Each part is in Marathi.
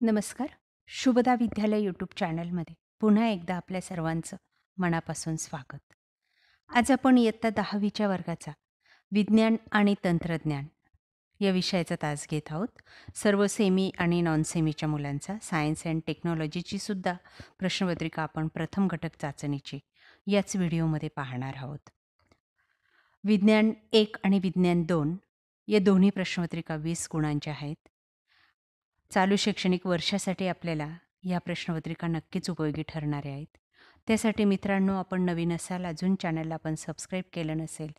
नमस्कार. शुभदा विद्यालय यूट्यूब चॅनलमध्ये पुन्हा एकदा आपल्या सर्वांचं मनापासून स्वागत. आज आपण इयत्ता 10वीच्या वर्गाचा विज्ञान आणि तंत्रज्ञान या विषयाचा तास घेत आहोत. सर्व सेमी आणि नॉन सेमीच्या मुलांचा सायन्स अँड टेक्नॉलॉजीची सुद्धा प्रश्नपत्रिका आपण प्रथम घटक चाचणीची याच व्हिडिओमध्ये पाहणार आहोत. विज्ञान 1 आणि विज्ञान 2 या दोन्ही प्रश्नपत्रिका 20 गुणांच्या आहेत. चालू शैक्षणिक वर्षासाठी आपल्याला ह्या प्रश्नपत्रिका नक्कीच उपयोगी ठरणाऱ्या आहेत. त्यासाठी मित्रांनो, आपण नवीन असाल, अजून चॅनलला आपण सबस्क्राईब केलं नसेल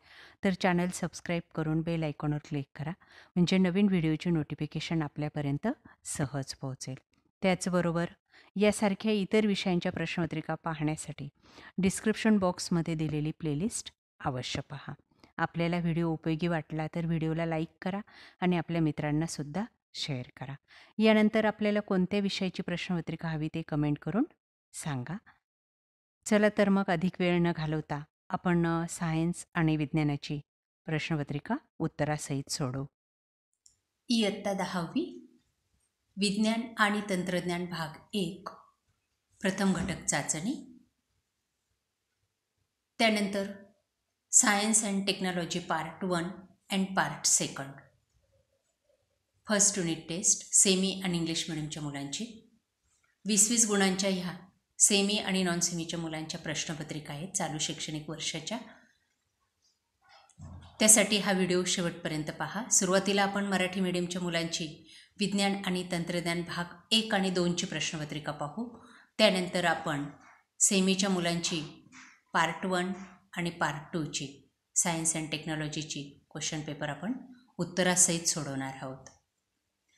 तर चॅनल सबस्क्राईब करून बेल आयकॉनवर क्लिक करा, म्हणजे नवीन व्हिडिओची नोटिफिकेशन आपल्यापर्यंत सहज पोहोचेल. त्याचबरोबर यासारख्या इतर विषयांच्या प्रश्नपत्रिका पाहण्यासाठी डिस्क्रिप्शन बॉक्समध्ये दिलेली प्लेलिस्ट अवश्य पहा. आपल्याला व्हिडिओ उपयोगी वाटला तर व्हिडिओला लाईक करा आणि आपल्या मित्रांनासुद्धा शेअर करा. यानंतर आपल्याला कोणत्या विषयाची प्रश्नपत्रिका हवी ते कमेंट करून सांगा. चला तर मग अधिक वेळ न घालवता आपण सायन्स आणि विज्ञानाची प्रश्नपत्रिका उत्तरासहित सोडवू. इयत्ता 10वी विज्ञान आणि तंत्रज्ञान भाग 1 प्रथम घटक चाचणी, त्यानंतर science and technology part 1 and part 2 first unit test semi आणि इंग्लिश मिडियमच्या मुलांची 20-20 गुणांच्या ह्या सेमी आणि नॉन सेमीच्या मुलांच्या प्रश्नपत्रिका आहेत चालू शैक्षणिक वर्षाच्या. त्यासाठी हा व्हिडिओ शेवटपर्यंत पहा. सुरुवातीला आपण मराठी मीडियमच्या मुलांची विज्ञान आणि तंत्रज्ञान भाग 1 आणि 2ची प्रश्नपत्रिका पाहू. त्यानंतर आपण सेमीच्या मुलांची पार्ट 1 आणि पार्ट 2ची सायन्स अँड टेक्नॉलॉजीची क्वेश्चन पेपर आपण उत्तरासहित सोडवणार आहोत.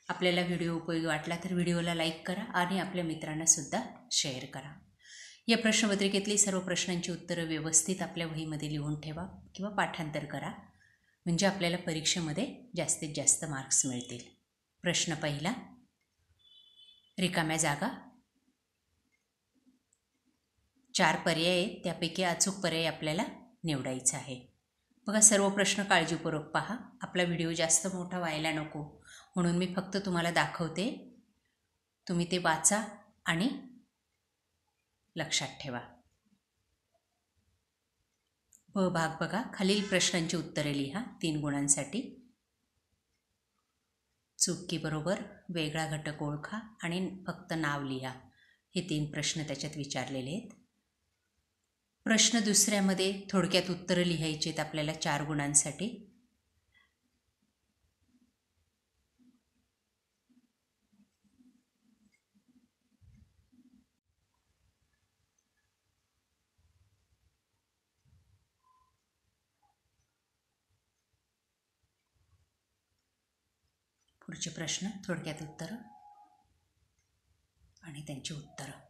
आपल्याला व्हिडिओ उपयोगी वाटला तर व्हिडिओला लाईक करा आणि आपल्या मित्रांनासुद्धा शेअर करा. या प्रश्नपत्रिकेतली सर्व प्रश्नांची उत्तरं व्यवस्थित आपल्या वहीमध्ये लिहून ठेवा किंवा पाठांतर करा, म्हणजे आपल्याला परीक्षेमध्ये जास्तीत जास्त मार्क्स मिळतील. प्रश्न पहिला, रिकाम्या जागा. 4 पर्याय आहेत, त्यापैकी अचूक पर्याय आपल्याला निवडायचा आहे. बघा, सर्व प्रश्न काळजीपूर्वक पहा. आपला व्हिडिओ जास्त मोठा व्हायला नको म्हणून मी फक्त तुम्हाला दाखवते, तुम्ही ते वाचा आणि लक्षात ठेवा. ब भाग बघा, खालील प्रश्नांची उत्तरे लिहा 3 गुणांसाठी. चूक की बरोबर, वेगळा घटक ओळखा आणि फक्त नाव लिहा. हे 3 प्रश्न त्याच्यात विचारलेले आहेत. प्रश्न दुसऱ्यामध्ये थोडक्यात उत्तरं लिहायची आहेत आपल्याला 4 गुणांसाठी. पुढचे प्रश्न थोडक्यात उत्तरं आणि त्यांची उत्तरं.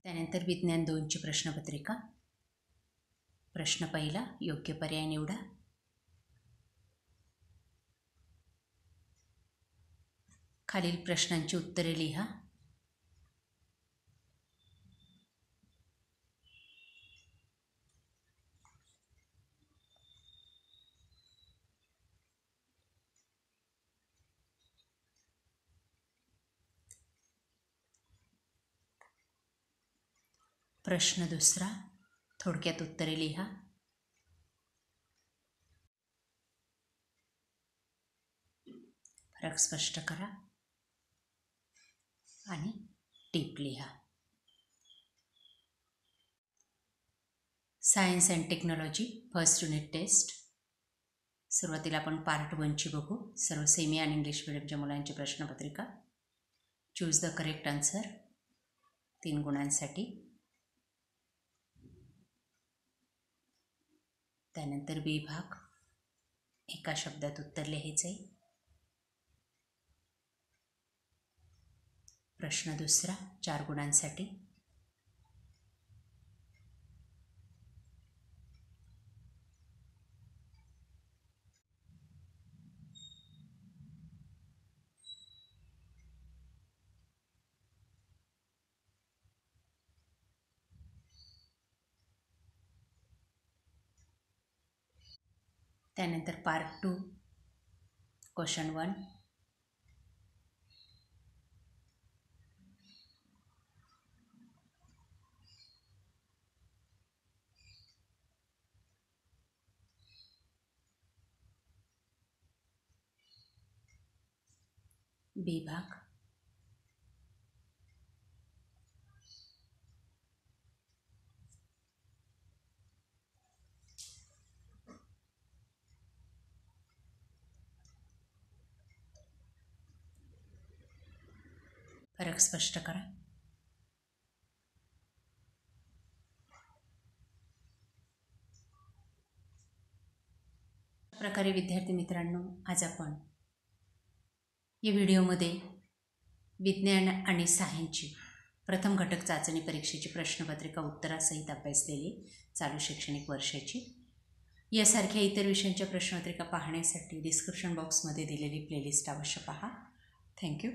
त्यानंतर विज्ञान 2ची प्रश्नपत्रिका. प्रश्न पहिला, योग्य पर्याय निवडा. खालील प्रश्नांची उत्तरे लिहा. प्रश्न दुसरा, थोडक्यात उत्तरे लिहा. फरक स्पष्ट करा आणि टिप लिहा. Science and technology first unit test. सुरुवातीला आपण पार्ट 1ची बघू. सर्व सेमी आणि इंग्लिश मिडियमच्या मुलांची प्रश्नपत्रिका. चूज द करेक्ट आन्सर 3 गुणांसाठी. त्यानंतर बी भाग, एका शब्दात उत्तर लिहायचे. प्रश्न दुसरा 4 गुणांसाठी. त्यानंतर पार्ट 2 क्वेश्चन 1. विभाग, फरक स्पष्ट करा. प्रकारे विद्यार्थी मित्रांनो, आज आपण या व्हिडिओमध्ये विज्ञान आणि सायन्सची प्रथम घटक चाचणी परीक्षेची प्रश्नपत्रिका उत्तरासहित अभ्यासलेली चालू शैक्षणिक वर्षाची यासारख्या इतर विषयांच्या प्रश्नपत्रिका पाहण्यासाठी डिस्क्रिप्शन बॉक्समध्ये दिलेली प्लेलिस्ट अवश्य पहा. थँक्यू.